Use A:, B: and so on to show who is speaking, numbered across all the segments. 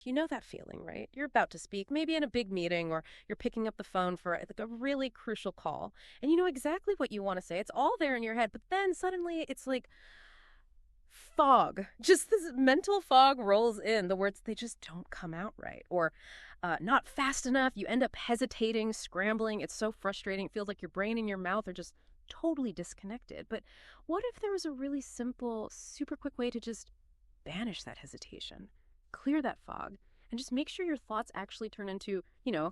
A: You know that feeling, right? You're about to speak, maybe in a big meeting, or you're picking up the phone for like a really crucial call, and you know exactly what you want to say. It's all there in your head, but then suddenly it's like fog. Just this mental fog rolls in. The words, they just don't come out right, or not fast enough. You end up hesitating, scrambling. It's so frustrating. It feels like your brain and your mouth are just totally disconnected. But what if there was a really simple, super quick way to just banish that hesitation, clear that fog, and just make sure your thoughts actually turn into,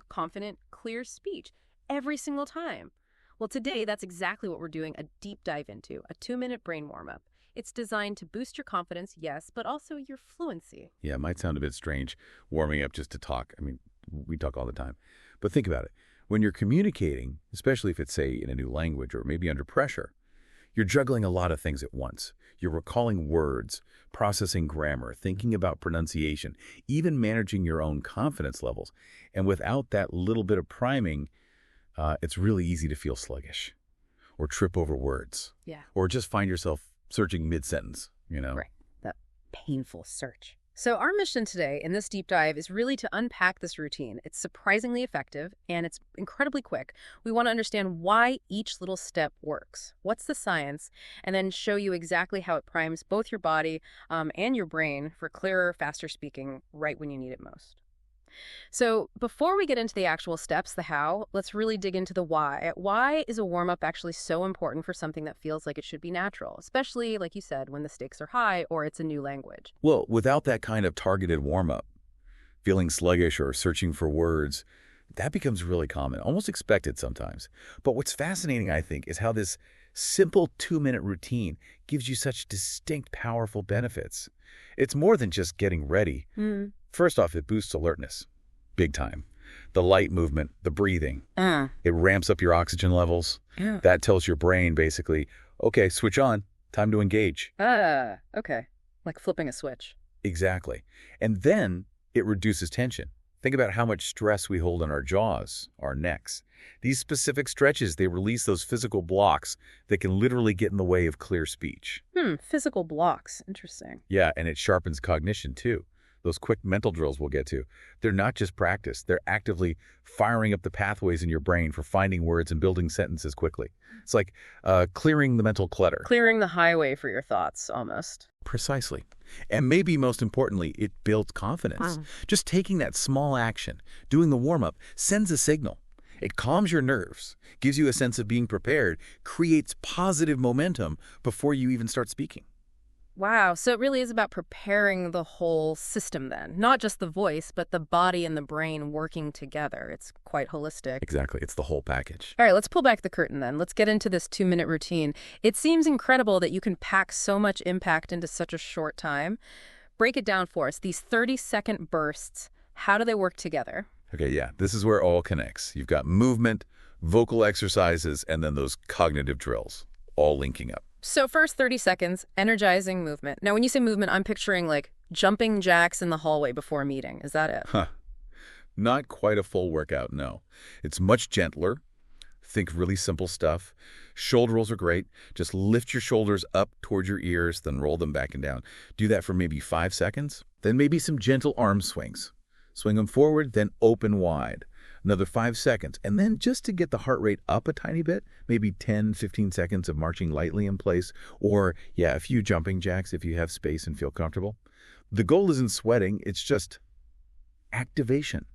A: confident, clear speech every single time? Well, today, that's exactly what we're doing a deep dive into, a 2-minute brain warm up. It's designed to boost your confidence, yes, but also your fluency.
B: Yeah, it might sound a bit strange, warming up just to talk. I mean, we talk all the time. But think about it. When you're communicating, especially if it's, say, in a new language or maybe under pressure, you're juggling a lot of things at once. You're recalling words, processing grammar, thinking about pronunciation, even managing your own confidence levels. And without that little bit of priming, it's really easy to feel sluggish or trip over words.
A: Yeah.
B: Or just find yourself searching mid-sentence.
A: Right. That painful search. So our mission today in this deep dive is really to unpack this routine. It's surprisingly effective and it's incredibly quick. We want to understand why each little step works. What's the science? And then show you exactly how it primes both your body and your brain for clearer, faster speaking right when you need it most. So before we get into the actual steps, the how, let's really dig into the why. Why is a warm-up actually so important for something that feels like it should be natural, especially, like you said, when the stakes are high or it's a new language?
B: Well, without that kind of targeted warm-up, feeling sluggish or searching for words, that becomes really common, almost expected sometimes. But what's fascinating, I think, is how this simple 2-minute routine gives you such distinct, powerful benefits. It's more than just getting ready. First off, it boosts alertness, big time. The light movement, the breathing, it ramps up your oxygen levels.
A: Yeah.
B: That tells your brain basically, okay, switch on, time to engage.
A: Okay. Like flipping a switch.
B: Exactly. And then it reduces tension. Think about how much stress we hold on our jaws, our necks. These specific stretches, they release those physical blocks that can literally get in the way of clear speech.
A: Physical blocks. Interesting.
B: Yeah, and it sharpens cognition too. Those quick mental drills we'll get to, they're not just practice. They're actively firing up the pathways in your brain for finding words and building sentences quickly. It's like clearing the mental clutter.
A: Clearing the highway for your thoughts, almost.
B: Precisely. And maybe most importantly, it builds confidence. Just taking that small action, doing the warm-up, sends a signal. It calms your nerves, gives you a sense of being prepared, creates positive momentum before you even start speaking.
A: Wow. So it really is about preparing the whole system then, not just the voice, but the body and the brain working together. It's quite holistic.
B: Exactly. It's the whole package.
A: All right, let's pull back the curtain then. Let's get into this 2-minute routine. It seems incredible that you can pack so much impact into such a short time. Break it down for us. These 30-second bursts, how do they work together?
B: Okay, yeah. This is where it all connects. You've got movement, vocal exercises, and then those cognitive drills, all linking up.
A: So first 30 seconds, energizing movement. Now, when you say movement, I'm picturing like jumping jacks in the hallway before a meeting. Is that it?
B: Not quite a full workout, no. It's much gentler. Think really simple stuff. Shoulder rolls are great. Just lift your shoulders up towards your ears, then roll them back and down. Do that for maybe 5 seconds. Then maybe some gentle arm swings. Swing them forward, then open wide. Another 5 seconds. And then just to get the heart rate up a tiny bit, maybe 10, 15 seconds of marching lightly in place. Or, yeah, a few jumping jacks if you have space and feel comfortable. The goal isn't sweating, it's just activation.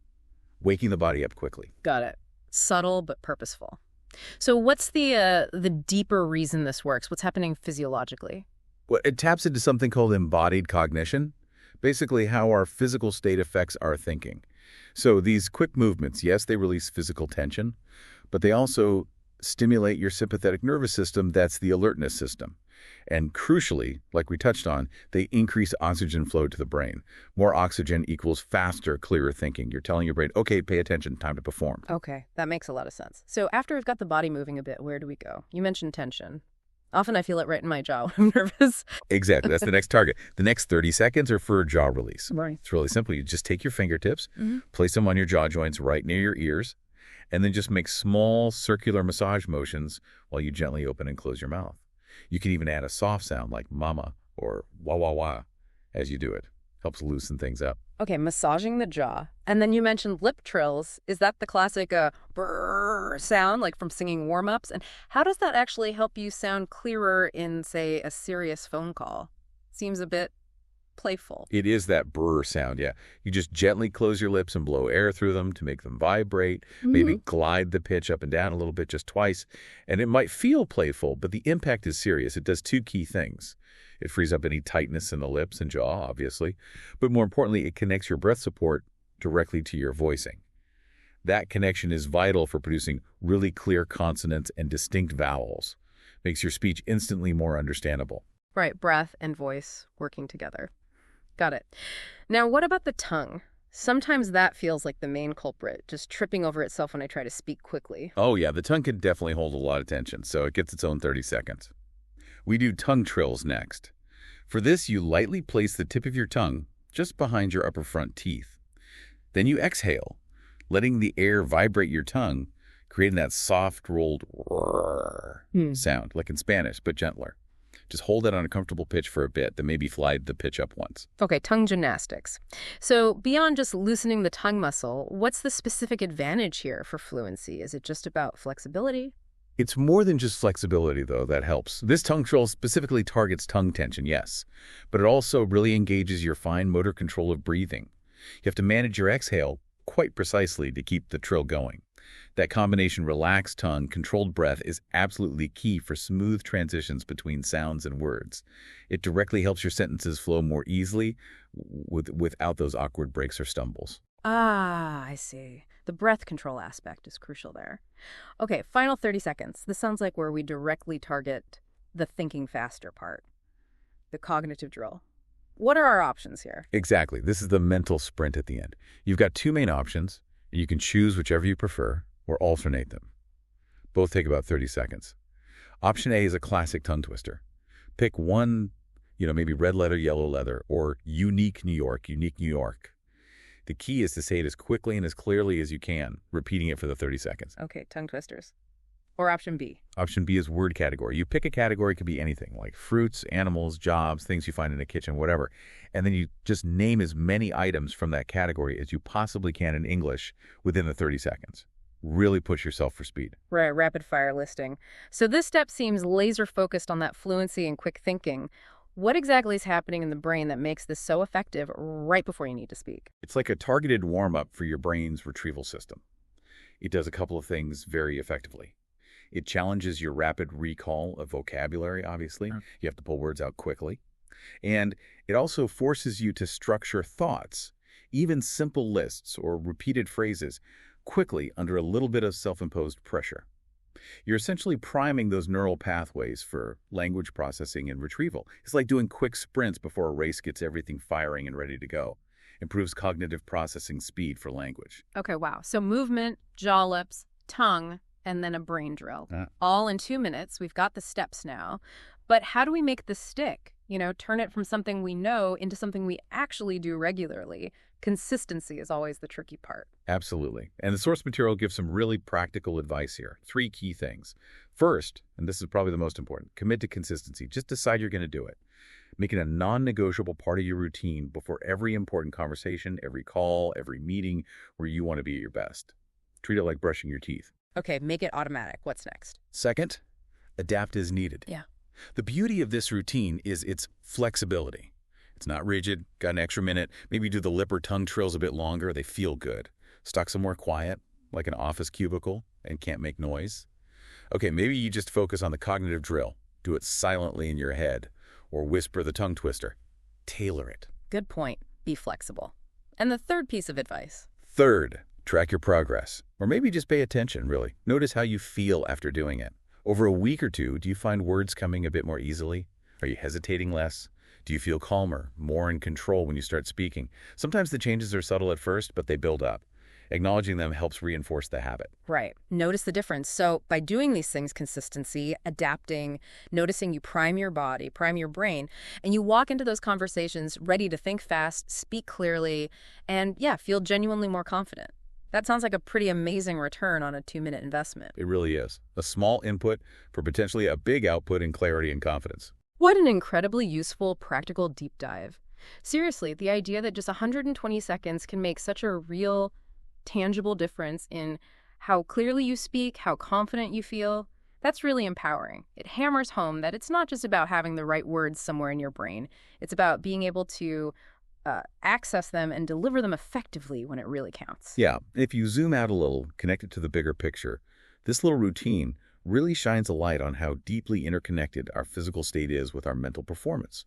B: Waking the body up quickly.
A: Got it. Subtle but purposeful. So what's the deeper reason this works? What's happening physiologically?
B: Well, it taps into something called embodied cognition. Basically how our physical state affects our thinking. So these quick movements, yes, they release physical tension, but they also stimulate your sympathetic nervous system, that's the alertness system. And crucially, like we touched on, they increase oxygen flow to the brain. More oxygen equals faster, clearer thinking. You're telling your brain, okay, pay attention, time to perform.
A: Okay, that makes a lot of sense. So after we've got the body moving a bit, where do we go? You mentioned tension. Often I feel it right in my jaw when I'm nervous.
B: Exactly. That's the next target. The next 30 seconds are for jaw release.
A: Right.
B: It's really simple. You just take your fingertips, place them on your jaw joints right near your ears, and then just make small circular massage motions while you gently open and close your mouth. You can even add a soft sound like mama or wah wah wah as you do it. Helps loosen things up.
A: Okay, massaging the jaw. And then you mentioned lip trills. Is that the classic brrr sound, like from singing warm-ups? And how does that actually help you sound clearer in, say, a serious phone call? Seems a bit playful.
B: It is that brrr sound, yeah. You just gently close your lips and blow air through them to make them vibrate, maybe glide the pitch up and down a little bit just twice. And it might feel playful, but the impact is serious. It does two key things. It frees up any tightness in the lips and jaw, obviously. But more importantly, it connects your breath support directly to your voicing. That connection is vital for producing really clear consonants and distinct vowels. Makes your speech instantly more understandable.
A: Right, breath and voice working together. Got it. Now, what about the tongue? Sometimes that feels like the main culprit, just tripping over itself when I try to speak quickly.
B: Oh yeah, the tongue can definitely hold a lot of tension, so it gets its own 30 seconds. We do tongue trills next. For this, you lightly place the tip of your tongue just behind your upper front teeth. Then you exhale, letting the air vibrate your tongue, creating that soft, rolled sound, like in Spanish, but gentler. Just hold it on a comfortable pitch for a bit, then maybe fly the pitch up once.
A: Okay, tongue gymnastics. So beyond just loosening the tongue muscle, what's the specific advantage here for fluency? Is it just about flexibility?
B: It's more than just flexibility, though, that helps. This tongue trill specifically targets tongue tension, yes, but it also really engages your fine motor control of breathing. You have to manage your exhale quite precisely to keep the trill going. That combination relaxed tongue, controlled breath is absolutely key for smooth transitions between sounds and words. It directly helps your sentences flow more easily without those awkward breaks or stumbles.
A: Ah, I see. The breath control aspect is crucial there. Okay, final 30 seconds. This sounds like where we directly target the thinking faster part, the cognitive drill. What are our options here?
B: Exactly. This is the mental sprint at the end. You've got two main options, and you can choose whichever you prefer or alternate them. Both take about 30 seconds. Option A is a classic tongue twister. Pick one, maybe red letter, yellow leather, or unique New York, unique New York. The key is to say it as quickly and as clearly as you can, repeating it for the 30 seconds.
A: Okay, tongue twisters. Or option B.
B: Option B is word category. You pick a category, it could be anything, like fruits, animals, jobs, things you find in the kitchen, whatever. And then you just name as many items from that category as you possibly can in English within the 30 seconds. Really push yourself for speed.
A: Right, rapid fire listing. So this step seems laser focused on that fluency and quick thinking. What exactly is happening in the brain that makes this so effective right before you need to speak?
B: It's like a targeted warm-up for your brain's retrieval system. It does a couple of things very effectively. It challenges your rapid recall of vocabulary, obviously. You have to pull words out quickly. And it also forces you to structure thoughts, even simple lists or repeated phrases, quickly under a little bit of self-imposed pressure. You're essentially priming those neural pathways for language processing and retrieval. It's like doing quick sprints before a race gets everything firing and ready to go. Improves cognitive processing speed for language.
A: Okay, wow. So movement, jaw lips, tongue, and then a brain drill. All in 2 minutes. We've got the steps now. But how do we make this stick? Turn it from something we know into something we actually do regularly. Consistency is always the tricky part.
B: Absolutely. And the source material gives some really practical advice here. 3 key things. First, and this is probably the most important, commit to consistency. Just decide you're going to do it. Make it a non-negotiable part of your routine before every important conversation, every call, every meeting where you want to be at your best. Treat it like brushing your teeth.
A: Okay, make it automatic. What's next?
B: Second, adapt as needed.
A: Yeah.
B: The beauty of this routine is its flexibility. It's not rigid, got an extra minute, maybe do the lip or tongue trills a bit longer, they feel good. Stuck somewhere quiet, like an office cubicle, and can't make noise. Okay, maybe you just focus on the cognitive drill. Do it silently in your head, or whisper the tongue twister. Tailor it.
A: Good point. Be flexible. And the third piece of advice?
B: Third, track your progress. Or maybe just pay attention, really. Notice how you feel after doing it. Over a week or two, do you find words coming a bit more easily? Are you hesitating less? Do you feel calmer, more in control when you start speaking? Sometimes the changes are subtle at first, but they build up. Acknowledging them helps reinforce the habit.
A: Right. Notice the difference. So by doing these things, consistency, adapting, noticing you prime your body, prime your brain, and you walk into those conversations ready to think fast, speak clearly, and feel genuinely more confident. That sounds like a pretty amazing return on a 2-minute investment.
B: It really is. A small input for potentially a big output in clarity and confidence.
A: What an incredibly useful, practical deep dive. Seriously, the idea that just 120 seconds can make such a real, tangible difference in how clearly you speak, how confident you feel, that's really empowering. It hammers home that it's not just about having the right words somewhere in your brain, it's about being able to access them and deliver them effectively when it really counts.
B: Yeah, if you zoom out a little, connect it to the bigger picture, this little routine really shines a light on how deeply interconnected our physical state is with our mental performance,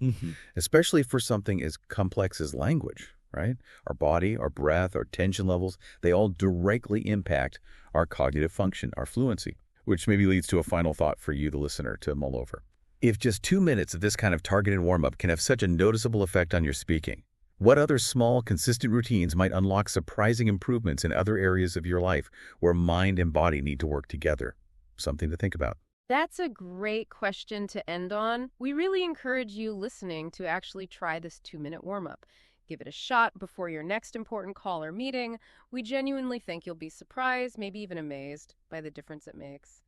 B: especially for something as complex as language, right? Our body, our breath, our tension levels, they all directly impact our cognitive function, our fluency, which maybe leads to a final thought for you, the listener, to mull over. If just 2 minutes of this kind of targeted warm-up can have such a noticeable effect on your speaking, what other small, consistent routines might unlock surprising improvements in other areas of your life where mind and body need to work together? Something to think about.
A: That's a great question to end on. We really encourage you listening to actually try this 2-minute warm up. Give it a shot before your next important call or meeting. We genuinely think you'll be surprised, maybe even amazed by the difference it makes.